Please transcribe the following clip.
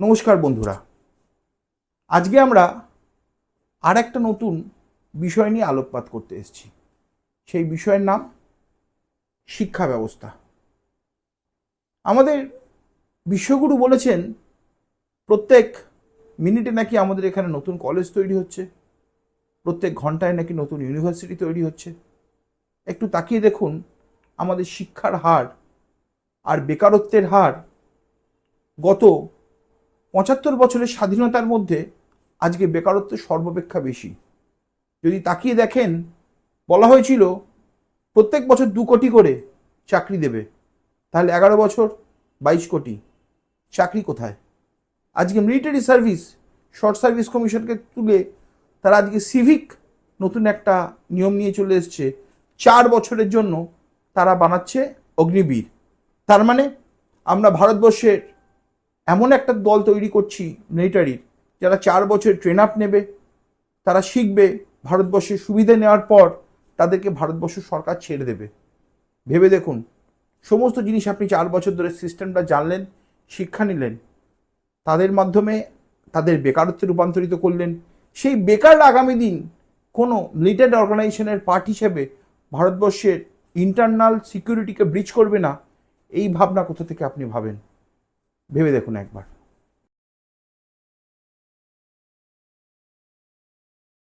নমস্কার বন্ধুরা, আজকে আমরা আর একটা নতুন বিষয় নিয়ে আলোকপাত করতে এসেছি। সেই বিষয়ের নাম শিক্ষা ব্যবস্থা। আমাদের বিশ্বগুরু বলেছেন প্রত্যেক মিনিটে নাকি আমাদের এখানে নতুন কলেজ তৈরি হচ্ছে, প্রত্যেক ঘন্টায় নাকি নতুন ইউনিভার্সিটি তৈরি হচ্ছে। একটু তাকিয়ে দেখুন আমাদের শিক্ষার হার আর বেকারত্বের হার গত 75 বছরের স্বাধীনতার মধ্যে আজকে বেকারত্ব সর্বাপেক্ষা বেশি। যদি তাকিয়ে দেখেন, বলা হয়েছিল প্রত্যেক বছর 2 কোটি করে চাকরি দেবে, তাহলে 11 বছর 22 কোটি। চাকরি কোথায়? আজকে মিলিটারি সার্ভিস, শর্ট সার্ভিস কমিশনকে তুলে তারা আজকে সিভিক নতুন একটা নিয়ম নিয়ে চলে এসছে। 4 বছরের জন্য তারা বানাচ্ছে অগ্নিবীর। তার মানে আমরা ভারতবর্ষের এমন একটা দল তৈরি করছি মিলিটারির, যারা 4 বছর ট্রেন আপ নেবে, তারা শিখবে, ভারতবর্ষের সুবিধা নেওয়ার পর তাদেরকে ভারতবর্ষ সরকার ছেড়ে দেবে। ভেবে দেখুন, সমস্ত জিনিস আপনি 4 বছর ধরে সিস্টেমটা জানলেন, শিক্ষা নিলেন, তাদের মাধ্যমে তাদের বেকারত্বে রূপান্তরিত করলেন। সেই বেকার আগামী দিন কোনো মিলিটারি অর্গানাইজেশনের পার্ট হিসেবে ভারতবর্ষের ইন্টারনাল সিকিউরিটিকে ব্রিচ করবে না, এই ভাবনা কোথা থেকে আপনি ভাবেন? ভেবে দেখুন একবার।